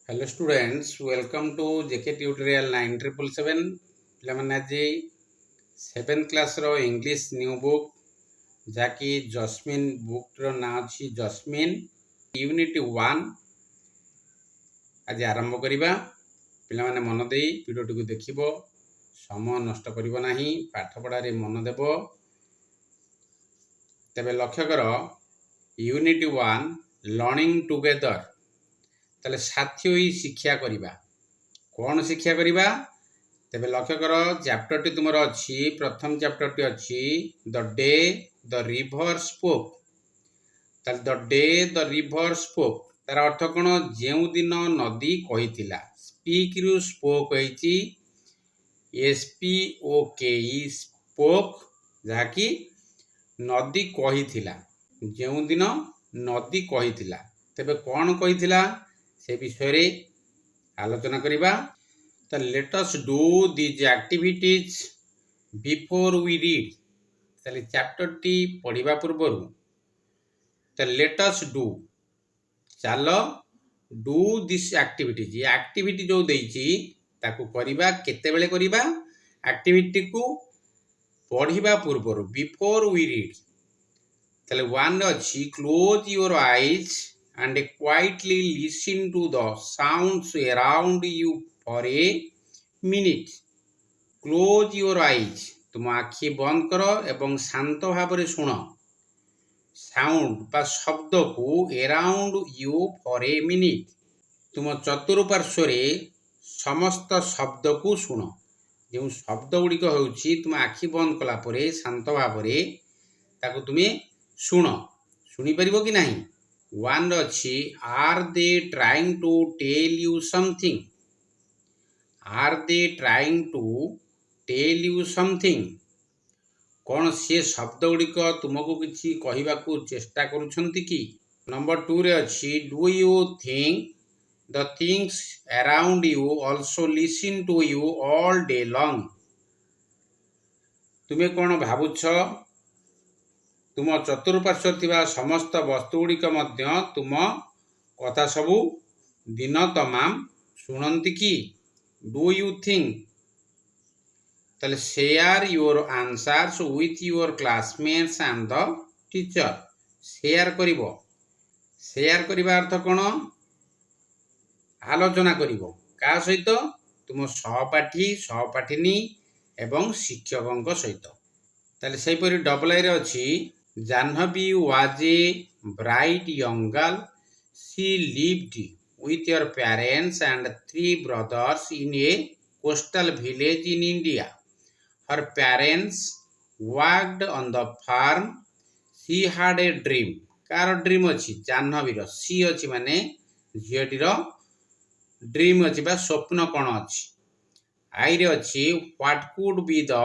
Hello students, welcome to JK Tutorial 9777. ପିଲାମାନେ ଆଜି 7th class ର English new book ଯାକି ଜସ୍ମିନ୍ ବୁକ୍ ର ନାଁ ଅଛି ଜସ୍ମିନ୍ ୟୁନିଟ୍ 1 ଆଜି ଆରମ୍ଭ କରିବା। ପିଲାମାନେ ମନ ଦେଇ ଭିଡ଼ିଓଟିକୁ ଦେଖିବ, ସମୟ ନଷ୍ଟ କରିବ ନାହିଁ, ପାଠ ପଢ଼ାରେ ମନ ଦେବ। ତେବେ ଲକ୍ଷ୍ୟ କର ୟୁନିଟ୍ 1 ଲର୍ଣ୍ଣିଂ ଟୁଗେଦର। তাহলে সাথী হই শিক্ষা করিবা। কোন শিক্ষা করিবা? তেবে লক্ষ্য কর চ্যাপ্টরটি তোমার ଅଛି প্রথম চ্যাপ্টরটি ଅଛି দ ডে দ রিভর স্পোক। তাহলে দ ডে দ রিভর স্পোক তার অর্থ কোন? যেউ দিন নদী কহিছিলা। স্পিক রু স্পোক হইছি এসপি ও কে ই স্পোক, যাকি নদী কহিছিলা। যেউ দিন নদী কহিছিলা, তেবে কোন কহিছিলা से विषय आलोचना करिबा। तो let us do these activities before we read. ताले चैप्टर टी पढ़िबा पूर्वरु तो लेट अस डू, चलो डू दिस एक्टिविटीज। ये एक्टिविटी जो देइची ताकू करिबा केते बेले करिबा? एक्टिविटी को पढ़िबा पूर्वरु, बिफोर वी रीड। ताले 1 अछि close your eyes and quietly listen to the sounds around you for a minute. Close your eyes. तुम आखि बंद करो एवं शांत भाव शुण साउंड बा शब्द को around you for a minute. तुम चतुर्पार्श्व समस्त शब्द को शुण। जो शब्द गुड़िक होउछि तुम आखि बंद कला परे शांत भाव ताकू तुमे शुण। शुणी परिबो कि नहीं? 1 अच्छी are they trying to tell you something. Are they trying to tell you something, कौन से शब्द गुड़िक तुमको किसी कहवा को चेष्टा करुछंती कि? नंबर 2 रे अच्छी do you think the things around you also listen to you all day long. तुम्हें कौन भावुछ तुम चतुर्पार्श्व थिबा समस्त वस्तुगुड़िक मध्य तुम कथा सबू दिन तमाम शुणती कि? Do you think? ताले share your answers with your classmates and the teacher. Share करिवो। शेयर करिबा अर्थ कोन? आलोचना करिवो। का सहित? तुम सहपाठी सहपाठिनी एवं शिक्षकंक सहित। ताले सेहि परि डबल आई रे अछि Janhavi was a bright young girl. She lived with her parents and 3 brothers in a coastal village in India. Her parents worked on the farm. She had a dream. Car dream अछि? जाह्नवी रो। सी अछि माने झियटी रो dream अछि बा स्वप्न कोन अछि? आई रे अछि what could be the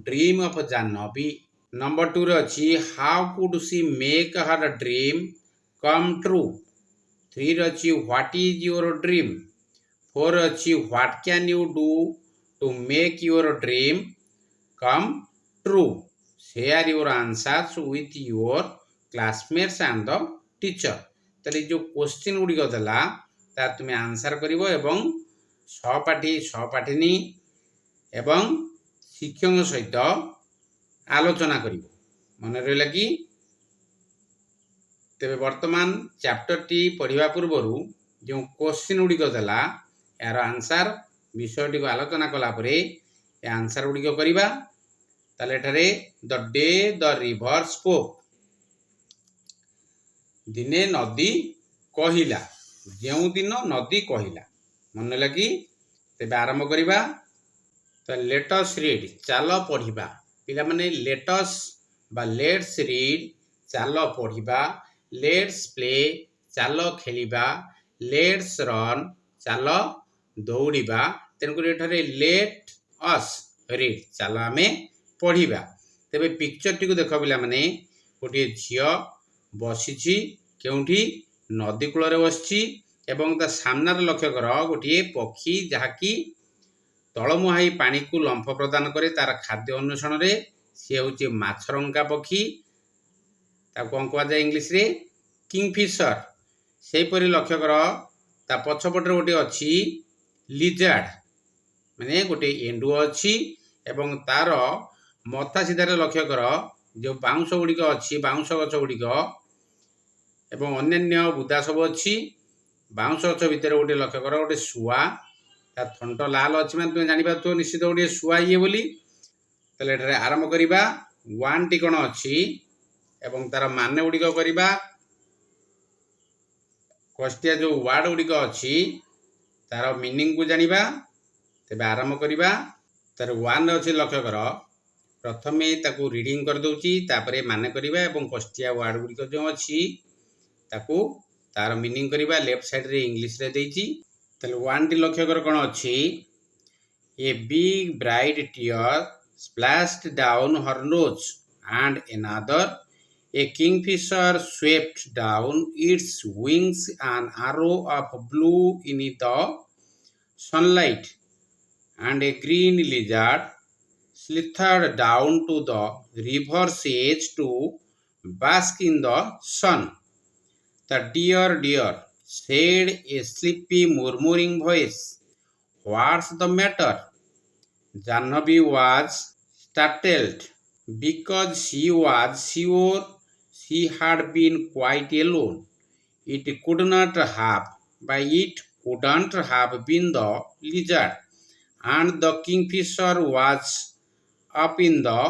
dream of Jahnavi. Number 2 रे अछि how could she make her dream come true. 3 रे अछि व्हाट इज योर ड्रीम। 4 रे अछि what can you do to make your dream come true. Share your answers with your classmates and the teacher. तले जो question गुडी देला ता तुमे answer करिवो एवं सहपाठी सहपाठिनी एवं शिक्षक सहित आलोचना करिवो। मन रहिला कि? तेबे वर्तमान चैप्टर टी पढ़िबा पूर्वरु जो क्वेश्चन गुडी देला यार आंसर विषयटी को आलोचना कला परे ए आंसर गुडी करिबा। ताले एठारे the day the river spoke. दिने नदी कहिला। जेउ दिन नदी कहिला। मन लगी? तेबे आरंभ करिबा। तो लेट अस रीड, चलो पढ़िबा। पिला माने लेट अस बा लेट्स रीड चलो पढ़िबा। लेट्स प्ले चलो खेलिबा। लेट्स रन चलो दौड़िबा। तेणुक एठारे लेट अस रीड चलो आमे पढ़िबा। तेबे पिक्चर टी को देख पिला माने गोटे झियो बसिछि केउठी? नदी कूल रे बसिछि एवं ता सामनार लक्ष्य कर गोटे पक्षी जहाँकि तलमुहाई पानी को लंफ प्रदान करे तार खाद्य अन्वेषण रे। सी हूँ माछरंका पक्षी, कौन कह जाए इंग्लिश रे? किंगफिशर। से परि लक्ष्य कर ତା ପଛପଟରେ ଗୋଟେ ଅଛି ଲିଜାର୍ଡ, ମାନେ ଗୋଟେ ଏଣ୍ଡୁଅ ଅଛି ଏବଂ ତାର ମଥା ସିଧାରେ ଲକ୍ଷ୍ୟ କର ଯେଉଁ ବାଉଁଶ ଗୁଡ଼ିକ ଅଛି, ବାଉଁଶ ଗଛ ଗୁଡ଼ିକ ଏବଂ ଅନ୍ୟାନ୍ୟ ବୁଦା ସବୁ ଅଛି। ବାଉଁଶ ଗଛ ଭିତରେ ଗୋଟେ ଲକ୍ଷ୍ୟ କର ଗୋଟେ ଶୁଆ, ତା ଥଣ୍ଟ ଲାଲ ଅଛି ମାନେ ତୁମେ ଜାଣିପାରୁଥିବ ନିଶ୍ଚିତ ଗୋଟିଏ ଶୁଆ ଇଏ ବୋଲି। ତାହେଲେ ଏଠାରେ ଆରମ୍ଭ କରିବା। ୱାନ୍ଟି କ'ଣ ଅଛି ଏବଂ ତାର ମାନେ ଗୁଡ଼ିକ କରିବା। କଷ୍ଟିଆ ଯେଉଁ ୱାର୍ଡ଼ ଗୁଡ଼ିକ ଅଛି ତାର ମିନିଂକୁ ଜାଣିବା। ତେବେ ଆରମ୍ଭ କରିବା। ତାର ୱାନ୍ ଅଛି ଲକ୍ଷ୍ୟ କର, ପ୍ରଥମେ ତାକୁ ରିଡ଼ିଂ କରିଦେଉଛି, ତାପରେ ମାନେ କରିବା ଏବଂ କଷ୍ଟିଆ ୱାର୍ଡ଼ ଗୁଡ଼ିକ ଯେଉଁ ଅଛି ତାକୁ ତାର ମିନିଂ କରିବା। ଲେଫ୍ଟ ସାଇଡ଼ରେ ଇଂଲିଶରେ ଦେଇଛି। ତାହେଲେ ୱାନ୍ଟି ଲକ୍ଷ୍ୟ କର କ'ଣ ଅଛି, a big bright tear splashed down her nose and another, a kingfisher swept down its wings, an arrow of blue in the sunlight, and a green lizard slithered down to the river's edge to bask in the sun. The deer said a sleepy murmuring voice, "What's the matter?" Janhavi was startled because she was sure she had been quite alone. It couldn't have been the lizard, and the kingfisher was up in the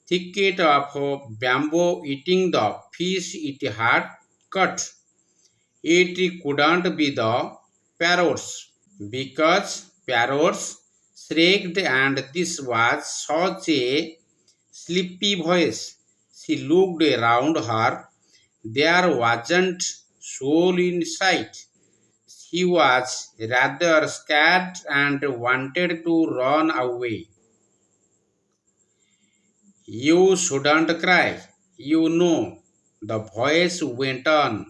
thicket of bamboo eating the fish it had cut. It couldn't be the parrots, because parrots shrieked, and this was such a sleepy voice. She looked around her. There wasn't soul in sight. She was rather scared and wanted to run away. "You shouldn't cry, you know," the voice went on,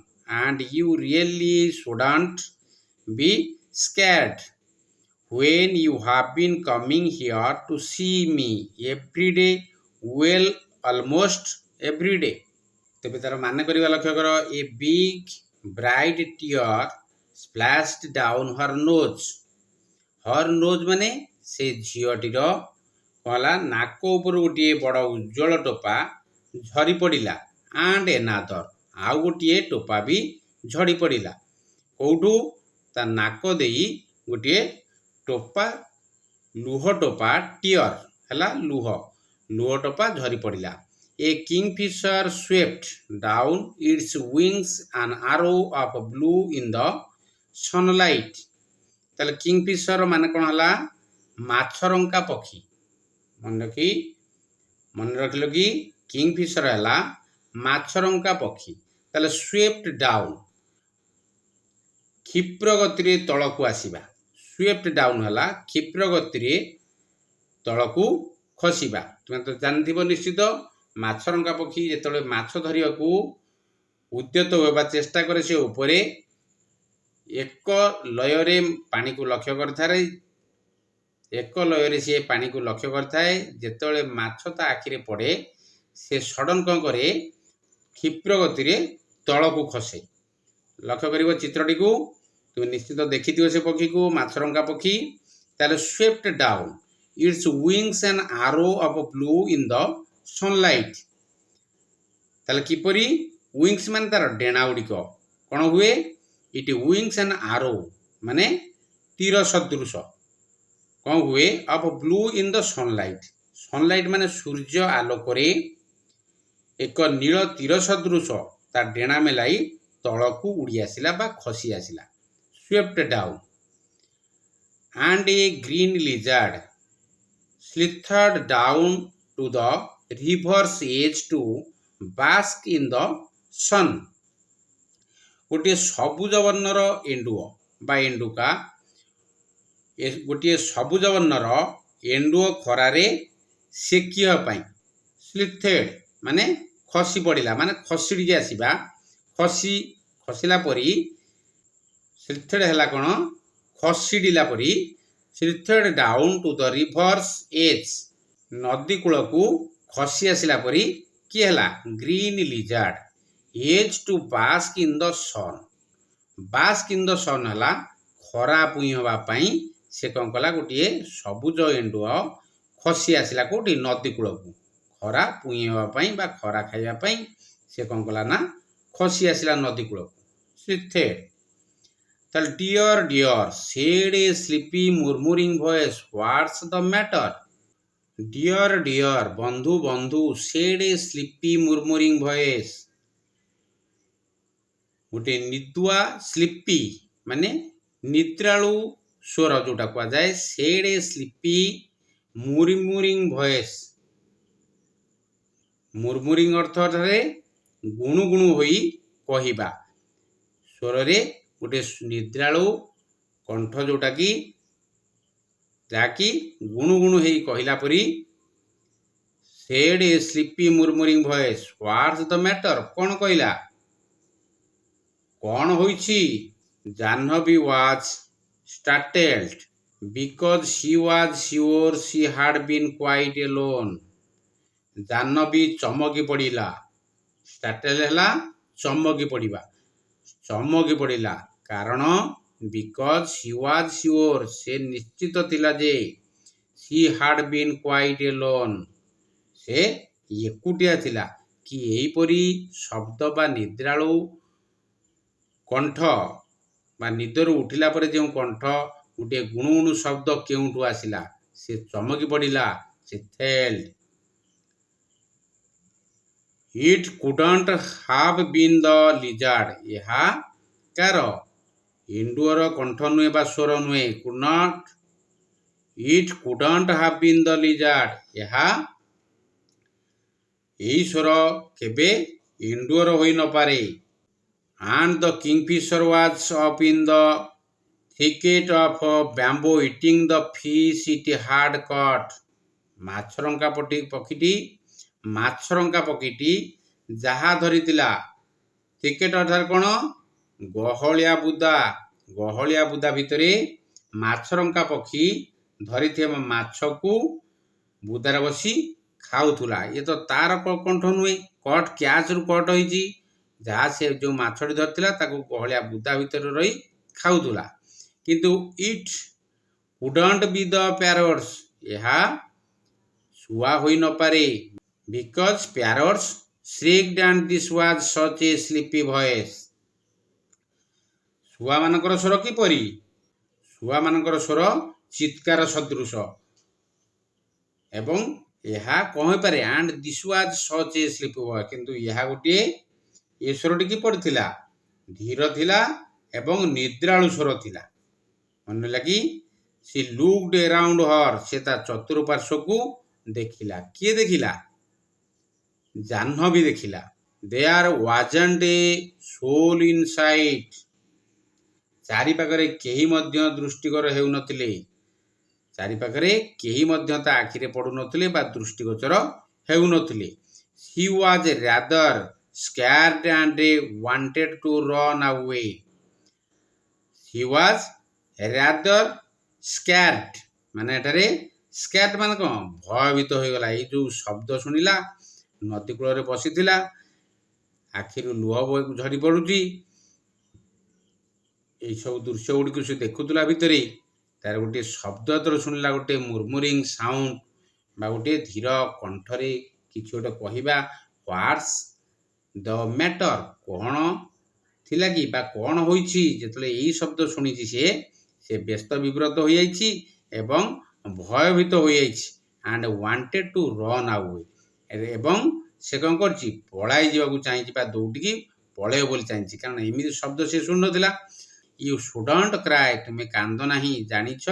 "and you really shouldn't be scared. When you have been coming here to see me every day, well, almost every day." ତେବେ ତାର ମାନେ କରିବା ଲକ୍ଷ୍ୟ କର, a big bright tear splashed down her nose. Her nose ମାନେ ସେ ଝିଅଟିର କ'ଣ ହେଲା, ନାକ ଉପରୁ ଗୋଟିଏ ବଡ଼ ଉଜ୍ଜଳ ଟୋପା ଝରି ପଡ଼ିଲା। ଆଣ୍ଡ ଏନାଦର, ଆଉ ଗୋଟିଏ ଟୋପା ବି ଝଡ଼ି ପଡ଼ିଲା। କେଉଁଠୁ? ତା ନାକ ଦେଇ ଗୋଟିଏ ଟୋପା, ଲୁହ ଟୋପା, ଟିୟର ହେଲା ଲୁହ, ଲୁହ ଟୋପା ଝରି ପଡ଼ିଲା। ଏ କିଙ୍ଗଫିଶର ସ୍ୱେପ୍ଟ ଡାଉନ୍ ଇଟ୍ସ ୱିଙ୍ଗସ୍ ଆନ୍ arrow of blue in the sunlight. ତାହେଲେ କିଙ୍ଗଫିଶର ମାନେ କ'ଣ ହେଲା, ମାଛରଙ୍କା ପକ୍ଷୀ। ମନେ ରଖିଲ କି କିଙ୍ଗଫିଶର ହେଲା ମାଛରଙ୍କା ପକ୍ଷୀ। ତାହେଲେ ସ୍ୱେପ୍ଟ ଡାଉନ୍, କ୍ଷିପ୍ର ଗତିରେ ତଳକୁ ଆସିବା। ସ୍ୱେପ୍ଟ ଡାଉନ୍ ହେଲା କ୍ଷିପ୍ର ଗତିରେ ତଳକୁ ଖସିବା। ତୁମେ ତ ଜାଣିଥିବ ନିଶ୍ଚିତ, ମାଛରଙ୍କା ପକ୍ଷୀ ଯେତେବେଳେ ମାଛ ଧରିବାକୁ ଉଦ୍ୟତ ହୁଏ ବା ଚେଷ୍ଟା କରେ, ସେ ଉପରେ ଏକ ଲୟରେ ପାଣିକୁ ଲକ୍ଷ୍ୟ କରିଥାଏ। ସିଏ ପାଣିକୁ ଲକ୍ଷ୍ୟ କରିଥାଏ। ଯେତେବେଳେ ମାଛ ତା ଆଖିରେ ପଡ଼େ, ସେ ସଡ଼ନ୍ କ'ଣ କରେ, କ୍ଷିପ୍ର ଗତିରେ ତଳକୁ ଖସେ। ଲକ୍ଷ୍ୟ କରିବ ଚିତ୍ରଟିକୁ, ତୁମେ ନିଶ୍ଚିତ ଦେଖିଥିବ ସେ ପକ୍ଷୀକୁ, ମାଛରଙ୍କା ପକ୍ଷୀ। ତାହେଲେ ସ୍ୱେପ୍ଟ ଡାଉନ୍ ଇଟ୍ସ ୱିଙ୍ଗସ୍ ଆନ୍ arrow of blue in the sunlight. ତାହେଲେ କିପରି? ୱିଙ୍ଗସ୍ ମାନେ ତାର ଡେଣା ଗୁଡ଼ିକ କ'ଣ ହୁଏ? ଇଟ୍ ୱିଙ୍ଗସ୍ ଆନ୍ ଆରୋ ମାନେ ତୀର ସଦୃଶ କ'ଣ ହୁଏ? Of blue in the sunlight. Sunlight ମାନେ ସୂର୍ଯ୍ୟ ଆଲୋକରେ ଏକ ନୀଳ ତୀର ସଦୃଶ ତା ଡେଣା ମେଲାଇ ତଳକୁ ଉଡ଼ି ଆସିଲା ବା ଖସି ଆସିଲା। Swept down. And a green lizard slithered down to the river's edge to bask in the sun. ଗୋଟିଏ ସବୁଜ ବର୍ଣ୍ଣର ଏଣ୍ଡୁଅ ବା ଏଣ୍ଡୁକା, ଗୋଟିଏ ସବୁଜ ବର୍ଣ୍ଣର ଏଣ୍ଡୁଅ ଖରାରେ ସେକିବା ପାଇଁ। ସ୍ଲିଥେଡ୍ ମାନେ ଖସି ପଡ଼ିଲା, ମାନେ ଖସିଡ଼ିକି ଆସିବା, ଖସିଲା ପରି। ସ୍ଲିଥେଡ୍ ହେଲା କ'ଣ? ଖସିଡ଼ିଲା ପରି। Slithered down to the river's edge, ନଦୀ କୂଳକୁ ଖସି ଆସିଲା ପରି। କିଏ ହେଲା? Green lizard. Edge to bask in the sun, bask in the sun ହେଲା ଖରା ପୁଇଁ ହେବା ପାଇଁ ସେ କ'ଣ କଲା ଗୋଟିଏ ସବୁଜ ଏଣ୍ଡୁଅ ଖସି ଆସିଲା କେଉଁଠି ନଦୀ କୂଳକୁ ଖରା ପୁଇଁ ହେବା ପାଇଁ ବା ଖରା ଖାଇବା ପାଇଁ ସେ କ'ଣ କଲା ନା ଖସି ଆସିଲା ନଦୀ କୂଳକୁ ସେ ତାହେଲେ deer deer shed a sleepy murmuring voice what's the matter deer deer ବନ୍ଧୁ ବନ୍ଧୁ shed a sleepy murmuring voice ଗୋଟେ ନିଦୁଆ ସ୍ଲିପି ମାନେ ନିଦ୍ରାଳୁ ସ୍ୱର ଯୋଉଟା କୁହାଯାଏ shed a sleepy murmuring voice ମୁର୍ମୁରିଂ ଅର୍ଥରେ ଗୁଣୁ ଗୁଣୁ ହୋଇ କହିବା ସ୍ୱରରେ ଗୋଟେ ନିଦ୍ରାଳୁ କଣ୍ଠ ଯୋଉଟାକି ଯାହାକି ଗୁଣୁ ଗୁଣୁ ହେଇ କହିଲା ପରି said a sleepy murmuring voice what's the matter କ'ଣ କହିଲା କ'ଣ ହୋଇଛି Jahnavi was startled because she was sure she had been quite alone Jahnavi ଚମକି ପଡ଼ିଲା startled ହେଲା ଚମକି ପଡ଼ିଲା କାରଣ because she was sure ସେ ନିଶ୍ଚିତ ଥିଲା ଯେ she had been quite alone ସେ ଏକୁଟିଆ ଥିଲା କି ଏହିପରି ଶବ୍ଦ ବା ନିଦ୍ରାଳୁ କଣ୍ଠ ବା ନିଦରୁ ଉଠିଲା ପରେ ଯେଉଁ କଣ୍ଠ ଗୋଟିଏ ଗୁଣୁଗୁଣୁ ଶବ୍ଦ କେଉଁଠୁ ଆସିଲା ସେ ଚମକି ପଡ଼ିଲା ସେ ଥେଲ୍ଡ ଇଟ୍ କୁଡଣ୍ଟ ହାଭ୍ ବିନ୍ ଦ ଲିଜାର୍ଡ ଏହା କାର ଏଣ୍ଡୁଅର କଣ୍ଠ ନୁହେଁ ବା ସ୍ୱର ନୁହେଁ କୁଡଣ୍ଟ ଇଟ୍ କୁଡଣ୍ଟ ହାଭ୍ ବିନ୍ ଦ ଲିଜାର୍ଡ ଏହା ଏହି ସ୍ୱର କେବେ ଏଣ୍ଡୁଅର ହୋଇ ନପାରେ and the kingfisher was up in the thicket of bamboo eating the fish it had caught ମାଛରଙ୍କା ପକ୍ଷୀଟି ଯାହା ଧରିଥିଲା thicket ଅର୍ଥାତ୍ କ'ଣ ଗହଳିଆ ବୁଦା ଭିତରେ ମାଛରଙ୍କା ପକ୍ଷୀ ଧରିଥିବା ମାଛକୁ ବୁଦାରେ ବସି ଖାଉଥିଲା ଇଏ ତ ତାର କଣ୍ଠ ନୁହେଁ କଟ୍ କ୍ୟାଚରୁ କଟ୍ ହୋଇଛି ଯାହା ସେ ଯେଉଁ ମାଛଟି ଧରିଥିଲା ତାକୁ ଗହଳିଆ ବୁଦା ଭିତରେ ରହି ଖାଉଥିଲା କିନ୍ତୁ ଇଟ୍ କୁଡଣ୍ଟ ବି ଦ ପ୍ୟାରଟ୍ସ ଏହା ଶୁଆ ହୋଇ ନପାରେ because parrots shrieked and this was such a sleepy voice ଶୁଆମାନଙ୍କର ସ୍ୱର କିପରି ଶୁଆମାନଙ୍କର ସ୍ୱର ଚିତ୍କାର ସଦୃଶ ଏବଂ ଏହା କ'ଣ ହୋଇପାରେ and this was such a sleepy voice କିନ୍ତୁ ଏହା ଗୋଟିଏ ଏ ସ୍ୱରଟି କିପରି ଥିଲା ଧୀର ଥିଲା ଏବଂ ନିଦ୍ରାଳୁ ସ୍ୱର ଥିଲା ମନେ ଲାଗି ସେ ଲୁକ୍ଡ ଏରାଉଣ୍ଡ ହର୍ ସେ ତା ଚତୁଃପାର୍ଶ୍ୱକୁ ଦେଖିଲା କିଏ ଦେଖିଲା ଜାହ୍ନବୀ ଦେଖିଲା there wasn't a soul in sight ଚାରିପାଖରେ କେହି ମଧ୍ୟ ଦୃଷ୍ଟିଗୋଚର ହେଉନଥିଲେ ଚାରିପାଖରେ କେହି ମଧ୍ୟ ତା ଆଖିରେ ପଡ଼ୁନଥିଲେ ବା ଦୃଷ୍ଟିଗୋଚର ହେଉନଥିଲେ she was rather scared and wanted to run away he was rather scared ମାନେ ଏଠାରେ scared ମାନେ କ'ଣ ଭୟଭୀତ ହୋଇଗଲା ଏଇ ଯେଉଁ ଶବ୍ଦ ଶୁଣିଲା ନଦୀ କୂଳରେ ବସିଥିଲା ଆଖିରୁ ଲୁହ ଝରି ପଡ଼ୁଛି ଏଇସବୁ ଦୃଶ୍ୟ ଗୁଡ଼ିକୁ ସେ ଦେଖୁଥିଲା ଭିତରେ ତାର ଗୋଟିଏ ଶବ୍ଦ ଯେତେବେଳେ ଶୁଣିଲା ଗୋଟିଏ ମୁର୍ମୁରିଂ ସାଉଣ୍ଡ ବା ଗୋଟିଏ ଧୀର କଣ୍ଠରେ କିଛି ଗୋଟେ କହିବା ହ୍ୱାଟ୍ସ ଦ ମ୍ୟାଟର କ'ଣ ଥିଲା କି ବା କ'ଣ ହୋଇଛି ଯେତେବେଳେ ଏଇ ଶବ୍ଦ ଶୁଣିଛି ସେ ବ୍ୟସ୍ତ ବିବ୍ରତ ହୋଇଯାଇଛି ଏବଂ ଭୟଭୀତ ହୋଇଯାଇଛି and wanted to run away ଏବଂ ସେ କ'ଣ କରିଛି ପଳାଇ ଯିବାକୁ ଚାହିଁଛି ବା ଦୌଡ଼ିକି ପଳେଇବ ବୋଲି ଚାହିଁଛି କାରଣ ଏମିତି ଶବ୍ଦ ସେ ଶୁଣୁନଥିଲା ୟୁ ଶୁଡଣ୍ଟ କ୍ରାଏ ତୁମେ କାନ୍ଦ ନାହିଁ ଜାଣିଛ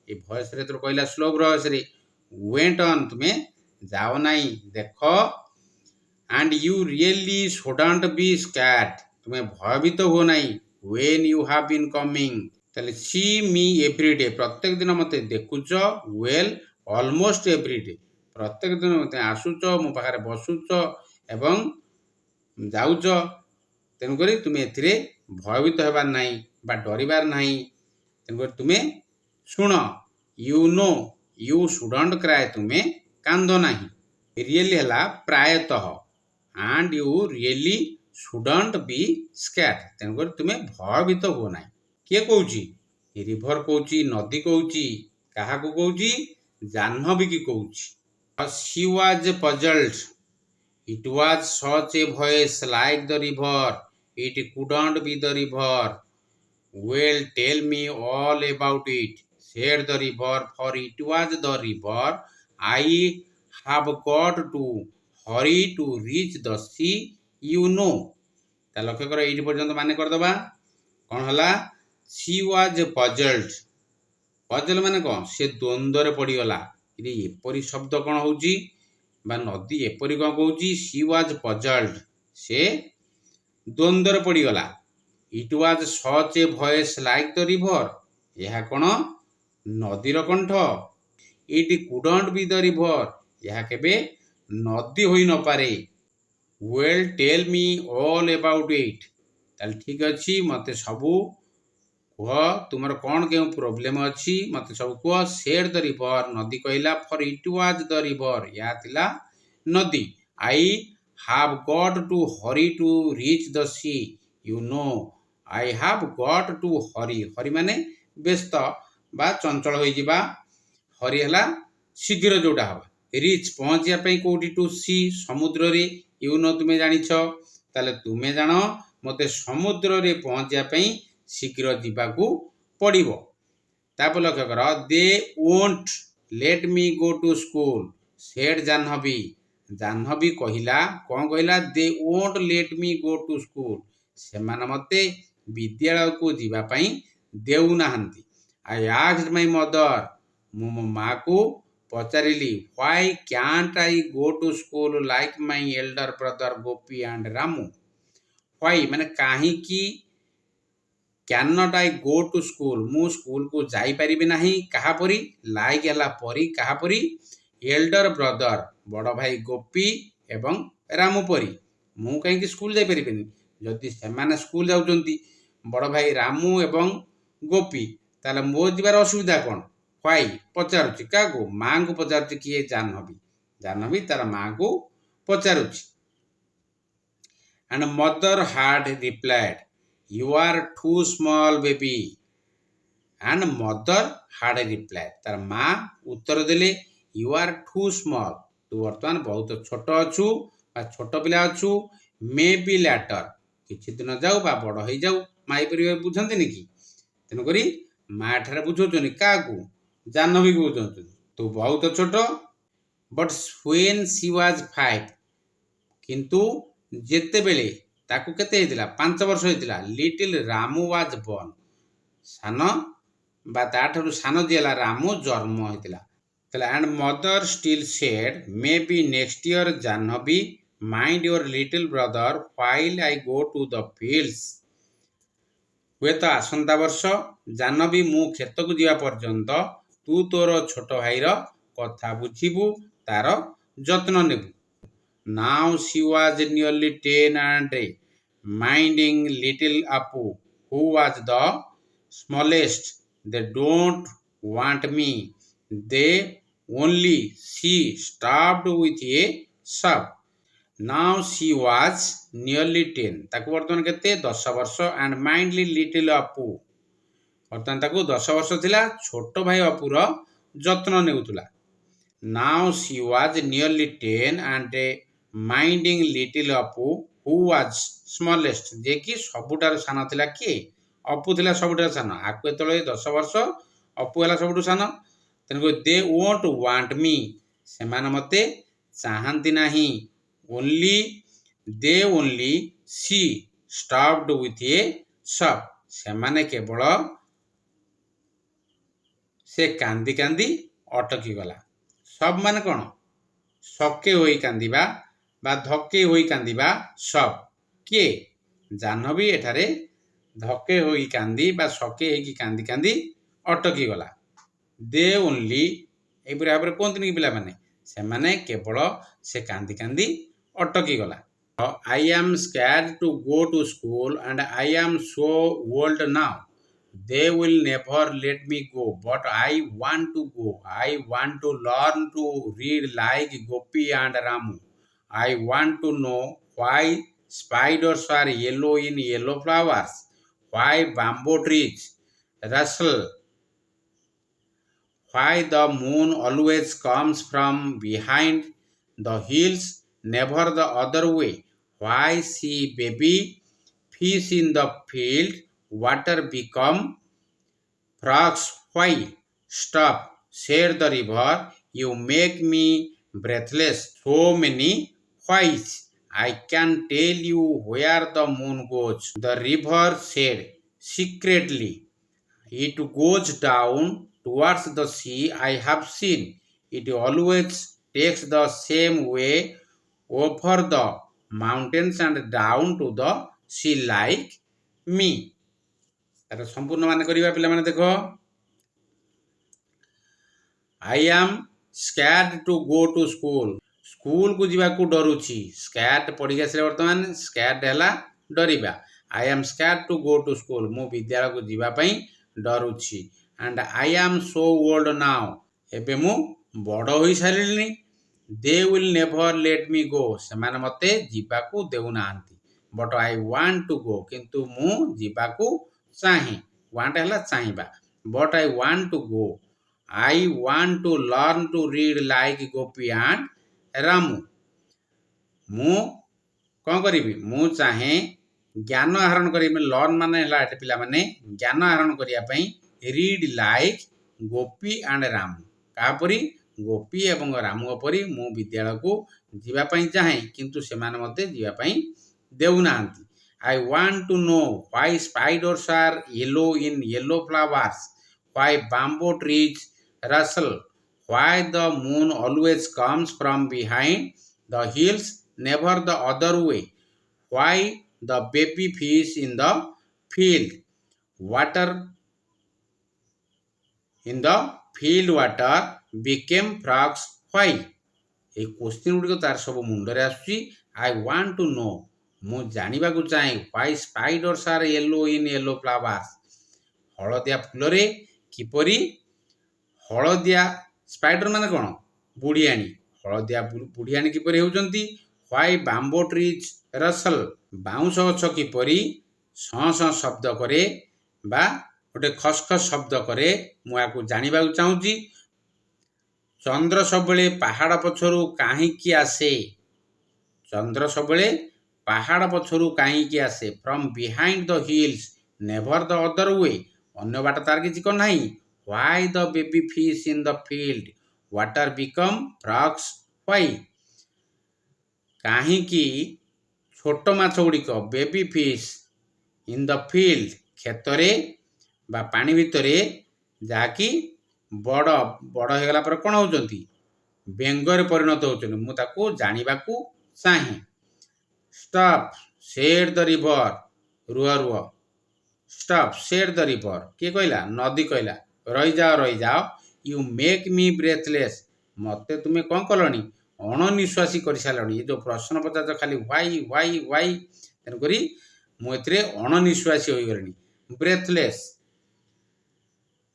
ଏ ଭଏସ୍ରେ ତ କହିଲା ସ୍ଲୋ ଭଏସ୍ରେ ୱେଣ୍ଟ ଅନ୍ ତୁମେ ଯାଅ ନାହିଁ ଦେଖ and you really shouldn't be scared ତୁମେ ଭୟଭୀତ ହୁଅ ନାହିଁ when you have been coming ତାହେଲେ see me every day ପ୍ରତ୍ୟେକ ଦିନ ମୋତେ ଦେଖୁଛ well almost every day ପ୍ରତ୍ୟେକ ଦିନ ମୋତେ ଆସୁଛ ମୋ ପାଖରେ ବସୁଛ ଏବଂ ଯାଉଛ ତେଣୁକରି ତୁମେ ଏଥିରେ ଭୟଭୀତ ହେବାର ନାହିଁ ବା ଡରିବାର ନାହିଁ ତେଣୁକରି ତୁମେ ଶୁଣ you know you shouldn't cry ତୁମେ କାନ୍ଦ ନାହିଁ really ହେଲା ପ୍ରାୟତଃ and you really shouldn't be scared। ତେଣୁକରି ତୁମେ ଭୟଭୀତ ହୁଅ ନାହିଁ। କିଏ କହୁଛି? ରିଭର କହୁଛି, ନଦୀ କହୁଛି। କାହାକୁ କହୁଛି? ଜାହ୍ନବୀକି କହୁଛି। She was puzzled. It was such a voice like the river. It couldn't be the river. Well, tell me all about it, said the river, for it was the river. I have got to hurry to reach the sea, you know। ତା ଲକ୍ଷ୍ୟ କର, ଏଇଠି ପର୍ଯ୍ୟନ୍ତ ମାନେ କରିଦେବା। କ'ଣ ହେଲା? She was puzzled। Puzzle ମାନେ କ'ଣ? ସେ ଦ୍ୱନ୍ଦ୍ୱରେ ପଡ଼ିଗଲା। ଏଠି ଏପରି ଶବ୍ଦ କ'ଣ ହେଉଛି? ବା ନଦୀ ଏପରି କ'ଣ କହୁଛି? She was puzzled। ସେ ଦ୍ୱନ୍ଦ୍ୱରେ ପଡ଼ିଗଲା। It was such a voice like the river। ଏହା କ'ଣ? ନଦୀର କଣ୍ଠ। It couldn't be the river। ଏହା କେବେ ନଦୀ ହୋଇନପାରେ। Well, tell me all about it। ତାହେଲେ ଠିକ୍ ଅଛି, ମୋତେ ସବୁ କୁହ, ତୁମର କ'ଣ କେଉଁ ପ୍ରୋବ୍ଲେମ୍ ଅଛି ମୋତେ ସବୁ କୁହ। said the river। ନଦୀ କହିଲା, for it was the river। ଏହା ଥିଲା ନଦୀ। I have got to hurry to reach the sea, you know। I have got to hurry। hurry ମାନେ ବ୍ୟସ୍ତ ବା ଚଞ୍ଚଳ ହୋଇଯିବା। hurry ହେଲା ଶୀଘ୍ର ଯୋଉଟା ହବା। reach ପହଞ୍ଚିବା ପାଇଁ କୋଉଠି? to sea ସମୁଦ୍ରରେ। you know ତୁମେ ଜାଣିଛ। ତାହେଲେ ତୁମେ ଜାଣ, ମୋତେ ସମୁଦ୍ରରେ ପହଞ୍ଚିବା ପାଇଁ ଶୀଘ୍ର ଯିବାକୁ ପଡ଼ିବ। ତାପରେ ଲକ୍ଷ୍ୟ କର, they won't let me go to school, said Janhvi. Janhvi କହିଲା, କ'ଣ କହିଲା? they won't let me go to school। ସେମାନେ ମୋତେ ବିଦ୍ୟାଳୟକୁ ଯିବା ପାଇଁ ଦେଉନାହାନ୍ତି। I asked my mother। ମୁଁ ମୋ ମାକୁ ପଚାରିଲି, why can't I go to school like my elder brother Gopi and Ramu. why ମାନେ କାହିଁକି? cannot I go to school ମୁଁ ସ୍କୁଲକୁ ଯାଇପାରିବି ନାହିଁ। କାହାପରି? like ହେଲା ପରି। କାହାପରି? ଏଲ୍ଡର ବ୍ରଦର ବଡ଼ ଭାଇ ଗୋପୀ ଏବଂ ରାମୁ ପରି। ମୁଁ କାହିଁକି ସ୍କୁଲ ଯାଇପାରିବିନି? ଯଦି ସେମାନେ ସ୍କୁଲ ଯାଉଛନ୍ତି, ବଡ଼ ଭାଇ ରାମୁ ଏବଂ ଗୋପୀ, ତାହେଲେ ମୋ ଯିବାର ଅସୁବିଧା କ'ଣ? why ପଚାରୁଛି। କାହାକୁ? ମାଙ୍କୁ ପଚାରୁଛି। କିଏ? ଜାହ୍ନବୀ। ଜାହ୍ନବୀ ତାର ମାଙ୍କୁ ପଚାରୁଛି। and mother had replied, you are too small baby। and mother had replied। ତାର ମା ଉତ୍ତର ଦେଲେ, you are too small। ତୁ ବର୍ତ୍ତମାନ ବହୁତ ଛୋଟ ଅଛୁ ବା ଛୋଟ ପିଲା ଅଛୁ। may be later। କିଛି ଦିନ ଯାଉ ବା ବଡ଼ ହେଇଯାଉ। ମା ଏପରି ବୁଝନ୍ତିନି କି? ତେଣୁକରି ମା ଏଠାରେ ବୁଝାଉଛନ୍ତି କାହାକୁ? ଜାହ୍ନବୀକୁ ବୁଝାଉଛନ୍ତି। ତୁ ବହୁତ ଛୋଟ। but when she was 5। କିନ୍ତୁ ଯେତେବେଳେ ତାକୁ କେତେ ହେଇଥିଲା? 5 ବର୍ଷ ହେଇଥିଲା। little Ramu was born। ସାନ ବା ତାଠାରୁ ସାନ ଯିଏ ହେଲା ରାମୁ ଜନ୍ମ ହେଇଥିଲା। ତାହେଲେ and mother still said, maybe next year Janhvi, mind your little brother while I go to the fields। ହୁଏତ ଆସନ୍ତା ବର୍ଷ ଜାହ୍ନବୀ, ମୁଁ କ୍ଷେତକୁ ଯିବା ପର୍ଯ୍ୟନ୍ତ ତୁ ତୋର ଛୋଟ ଭାଇର କଥା ବୁଝିବୁ, ତାର ଯତ୍ନ ନେବୁ। now she was nearly 10 and minding little Apu, who was the smallest। they don't want me, they only she stopped with a sob। now she was nearly 10। ତାକୁ ବର୍ତ୍ତମାନ କେତେ? 10 ବର୍ଷ। and mindly little Apu। ବର୍ତ୍ତମାନ ତାକୁ 10 ବର୍ଷ ଥିଲା। ଛୋଟ ଭାଇ ଅପୁର ଯତ୍ନ ନେଉଥିଲା। now she was nearly 10 and minding little Apu, who was smallest। ଯେ କି ସବୁଠାରୁ ସାନ ଥିଲା। କିଏ? ଅପୁ ଥିଲା ସବୁଠାରୁ ସାନ। ଆକୁ ଯେତେବେଳେ 10 ବର୍ଷ, ଅପୁ ହେଲା ସବୁଠୁ ସାନ। ତେଣୁକରି they won't want me। ସେମାନେ ମୋତେ ଚାହାନ୍ତି ନାହିଁ। they only she stopped with a sob। ସେମାନେ କେବଳ ସେ କାନ୍ଦି କାନ୍ଦି ଅଟକିଗଲା। ସବ୍ ମାନେ କ'ଣ? ସକେ ହୋଇ କାନ୍ଦିବା ବା ଧକେ ହୋଇ କାନ୍ଦିବା ସବ୍। କିଏ? ଜାହ୍ନବୀ ଏଠାରେ ଧକେ ହୋଇ କାନ୍ଦି ବା ସକେ ହେଇକି କାନ୍ଦି କାନ୍ଦି ଅଟକିଗଲା। they only ଏହିପରି ଭାବରେ କୁହନ୍ତିନି କି ପିଲାମାନେ? ସେମାନେ କେବଳ ସେ କାନ୍ଦି କାନ୍ଦି ଅଟକିଗଲା। I am scared to go to school and I am so old now। they will never let me go, but I want to go। I want to learn to read like Gopi and Ramu। I want to know why spiders are yellow in yellow flowers, why bamboo trees rustle, why the moon always comes from behind the hills, never the other way, why see baby fish in the field, water become frogs, why stop, said the river, you make me breathless, so many whys, I can tell you where the moon goes, the river said secretly, it goes down towards the sea, I have seen, it always takes the same way over the mountains and down to the sea like me। ତାର ସମ୍ପୂର୍ଣ୍ଣ ମାନେ କରିବା ପିଲାମାନେ ଦେଖ, I am scared to go to school, ସ୍କୁଲକୁ ଯିବାକୁ ଡରୁଛି, ସ୍କାର୍ଟ ପଢ଼ିକି ଆସିଲେ ବର୍ତ୍ତମାନ ସ୍କାର୍ଟ ହେଲା ଡରିବା, I am scared to go to school, ମୁଁ ବିଦ୍ୟାଳୟକୁ ଯିବା ପାଇଁ ଡରୁଛି, and I am so old now, ଏବେ ମୁଁ ବଡ଼ ହୋଇସାରିଲିଣି, they will never let me go, ସେମାନେ ମୋତେ ଯିବାକୁ ଦେଉନାହାନ୍ତି, but I want to go, କିନ୍ତୁ ମୁଁ ଯିବାକୁ ଚାହେଁ, want ହେଲା ଚାହିଁବା, but I want to go, I want to learn to read like Gopi and Ramu, ମୁଁ କ'ଣ କରିବି, ମୁଁ ଚାହେଁ ଜ୍ଞାନ ଆହରଣ କରିବି, ଲର୍ନ ମାନେ ହେଲା ଏଠି ପିଲାମାନେ ଜ୍ଞାନ ଆହରଣ କରିବା ପାଇଁ, read like Gopi and Ramu, କାହାପରି ଗୋପୀ ଏବଂ ରାମୁଙ୍କ ପରି ମୁଁ ବିଦ୍ୟାଳୟକୁ ଯିବା ପାଇଁ ଚାହେଁ, କିନ୍ତୁ ସେମାନେ ମୋତେ ଯିବା ପାଇଁ ଦେଉନାହାନ୍ତି, I want to know why spiders are yellow in yellow flowers, why bamboo trees rustle, why the moon always comes from behind the hills, never the other way, why the baby fish in the field, water in the field water became frogs, why, এই question ଗୁଡ଼ିକ ତାର ସବୁ ମୁଣ୍ଡରେ ଆସୁଛି, I want to know, ମୁଁ ଜାଣିବାକୁ ଚାହେଁ, why spiders are yellow in yellow flowers, ହଳଦିଆ ଫୁଲରେ କିପରି ହଳଦିଆ ସ୍ପାଇଡର ମାନେ କ'ଣ ବୁଢ଼ିଆଣୀ, ହଳଦିଆ ବୁଢ଼ିଆଣୀ କିପରି ହେଉଛନ୍ତି, why bamboo trees rustle, ବାଉଁଶ ଗଛ କିପରି ସଁ ସଁ ଶବ୍ଦ କରେ ବା ଗୋଟେ ଖସଖସ ଶବ୍ଦ କରେ, ମୁଁ ଏହାକୁ ଜାଣିବାକୁ ଚାହୁଁଛି, ଚନ୍ଦ୍ର ସବୁବେଳେ ପାହାଡ଼ ପଛରୁ କାହିଁକି ଆସେ, ଚନ୍ଦ୍ର ସବୁବେଳେ ପାହାଡ଼ ପଛରୁ କାହିଁକି ଆସେ, from behind the hills never the other way, ଅନ୍ୟ ବାଟ ତାର କିଛି କ'ଣ ନାହିଁ, why the baby fish in the field water become frogs, why, କାହିଁକି ଛୋଟ ମାଛ ଗୁଡ଼ିକ baby fish in the field କ୍ଷେତରେ ବା ପାଣି ଭିତରେ ଯାହାକି ବଡ଼ ବଡ଼ ହୋଇଗଲା ପରେ କ'ଣ ହେଉଛନ୍ତି, ବେଙ୍ଗରେ ପରିଣତ ହେଉଛନ୍ତି, ମୁଁ ତାକୁ ଜାଣିବାକୁ ଚାହେଁ, ଷ୍ଟପ୍ ସେଡ୍ ଦ ରିଭର, ରୁହ ରୁହ, ଷ୍ଟପ୍ ସେଡ୍ ଦ ରିଭର, କିଏ କହିଲା, ନଦୀ କହିଲା, ରହିଯାଅ ରହିଯାଅ, ୟୁ ମେକ୍ ମି ବ୍ରେଥଲେସ୍, ମୋତେ ତୁମେ କ'ଣ କଲଣି, ଅଣନିଶ୍ୱାସୀ କରିସାରିଲଣି, ଏ ଯେଉଁ ପ୍ରଶ୍ନ ପଚାରୁଛ ଖାଲି ହ୍ୱାଇ ହ୍ୱାଇ ହ୍ୱାଇ, ତେଣୁକରି ମୁଁ ଏଥିରେ ଅଣନିଶ୍ୱାସୀ ହୋଇଗଲିଣି, ବ୍ରେଥଲେସ୍,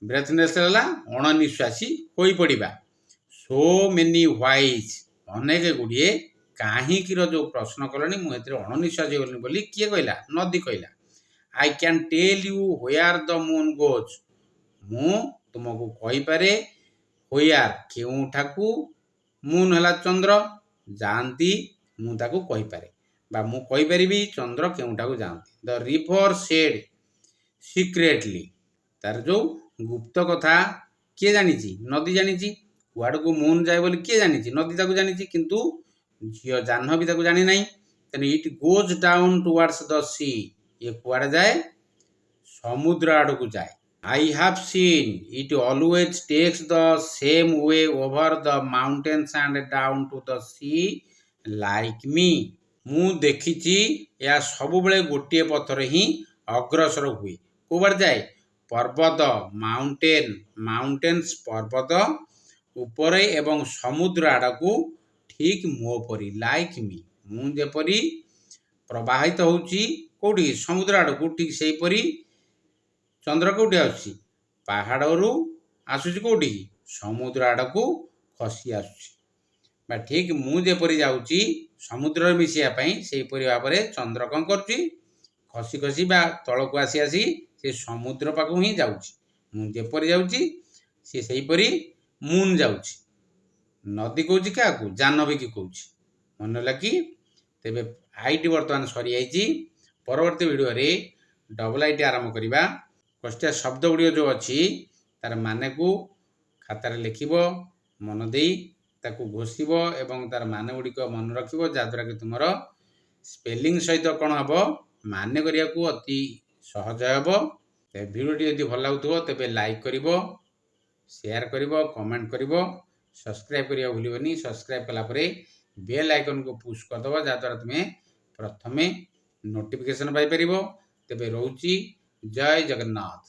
ବ୍ରେଥଲେସ୍ ହେଲା ଅଣନିଶ୍ୱାସୀ ହୋଇପଡ଼ିବା, ସୋ ମେନି ହ୍ୱାଇଜ୍, ଅନେକ ଗୁଡ଼ିଏ କାହିଁକିର ଯେଉଁ ପ୍ରଶ୍ନ କଲଣି, ମୁଁ ଏଥିରେ ଅଣନିଶ୍ୱାସୀ ହୋଇଗଲିଣି ବୋଲି କିଏ କହିଲା, ନଦୀ କହିଲା, I can tell you where the moon goes, ମୁଁ ତୁମକୁ କହିପାରେ where କେଉଁଠାକୁ, ମୁନ୍ ହେଲା ଚନ୍ଦ୍ର ଯାଆନ୍ତି, ମୁଁ ତାକୁ କହିପାରେ ବା ମୁଁ କହିପାରିବି ଚନ୍ଦ୍ର କେଉଁଠାକୁ ଯାଆନ୍ତି, ଦ ରିଭର ସେଡ୍ ସିକ୍ରେଟଲି, ତାର ଯେଉଁ ଗୁପ୍ତ କଥା କିଏ ଜାଣିଛି, ନଦୀ ଜାଣିଛି, କୁଆଡ଼କୁ ମୁନ୍ ଯାଏ ବୋଲି କିଏ ଜାଣିଛି, ନଦୀ ତାକୁ ଜାଣିଛି, କିନ୍ତୁ ଝିଅ ଜାହ୍ନବୀ ତାକୁ ଜାଣିନାହିଁ, ତେଣୁ ଇଟ୍ ଗୋଜ୍ ଡାଉନ୍ ଟୁୱାର୍ଡସ୍ ଦ ସି, ଇଏ କୁଆଡ଼େ ଯାଏ, ସମୁଦ୍ର ଆଡ଼କୁ ଯାଏ, I have seen it always takes the same way over the mountains and down to the sea like me, ମୁଁ ଦେଖିଛି ଏହା ସବୁବେଳେ ଗୋଟିଏ ପଥରେ ହିଁ ଅଗ୍ରସର ହୁଏ, କୋଉବାଟେ ଯାଏ, ପର୍ବତ ମାଉଣ୍ଟେନ୍ସ ପର୍ବତ ଉପରେ ଏବଂ ସମୁଦ୍ର ଆଡ଼କୁ ଠିକ୍ ମୋ ପରି, ଲାଇକ୍ ମି, ମୁଁ ଯେପରି ପ୍ରବାହିତ ହେଉଛି କେଉଁଠି ସମୁଦ୍ର ଆଡ଼କୁ, ଠିକ୍ ସେହିପରି ଚନ୍ଦ୍ର କେଉଁଠି ଆସୁଛି, ପାହାଡ଼ରୁ ଆସୁଛି କେଉଁଠି, ସମୁଦ୍ର ଆଡ଼କୁ ଖସି ଆସୁଛି, ବା ଠିକ୍ ମୁଁ ଯେପରି ଯାଉଛି ସମୁଦ୍ରରେ ମିଶିବା ପାଇଁ ସେହିପରି ଭାବରେ ଚନ୍ଦ୍ର କ'ଣ କରୁଛି ଖସି ଖସି ବା ତଳକୁ ଆସି ଆସି ସେ ସମୁଦ୍ର ପାଖକୁ ହିଁ ଯାଉଛି। ମୁଁ ଯେପରି ଯାଉଛି ସେ ସେହିପରି ମୁନ୍ ଯାଉଛି। ନଦୀ କହୁଛି କାହାକୁ? ଜାହ୍ନବୀକି କହୁଛି। ମନେ ହେଲା କି? ତେବେ ଆଇଟି ବର୍ତ୍ତମାନ ସରିଯାଇଛି। ପରବର୍ତ୍ତୀ ଭିଡ଼ିଓରେ ଡବଲ ଆଇଟି ଆରମ୍ଭ କରିବା। କଷ୍ଟିଆ ଶବ୍ଦ ଗୁଡ଼ିକ ଯେଉଁ ଅଛି ତାର ମାନେକୁ ଖାତାରେ ଲେଖିବ, ମନ ଦେଇ ତାକୁ ଘୋଷିବ ଏବଂ ତାର ମାନେ ଗୁଡ଼ିକ ମନେ ରଖିବ, ଯାହାଦ୍ୱାରା କି ତୁମର ସ୍ପେଲିଂ ସହିତ କ'ଣ ହେବ ମାନେ କରିବାକୁ ଅତି ସହଜ ହେବ। ଭିଡ଼ିଓଟି ଯଦି ଭଲ ଲାଗୁଥିବ ତେବେ ଲାଇକ୍ କରିବ, ସେୟାର କରିବ, କମେଣ୍ଟ କରିବ, ସବସ୍କ୍ରାଇବ୍ କରିବାକୁ ଭୁଲିବନି। ସବସ୍କ୍ରାଇବ୍ କଲା ପରେ ବେଲ୍ ଆଇକନ୍କୁ ପୁଶ୍ କରିଦେବ, ଯାହାଦ୍ୱାରା ତୁମେ ପ୍ରଥମେ ନୋଟିଫିକେସନ୍ ପାଇପାରିବ। ତେବେ ରହୁଛି, ଜୟ ଜଗନ୍ନାଥ।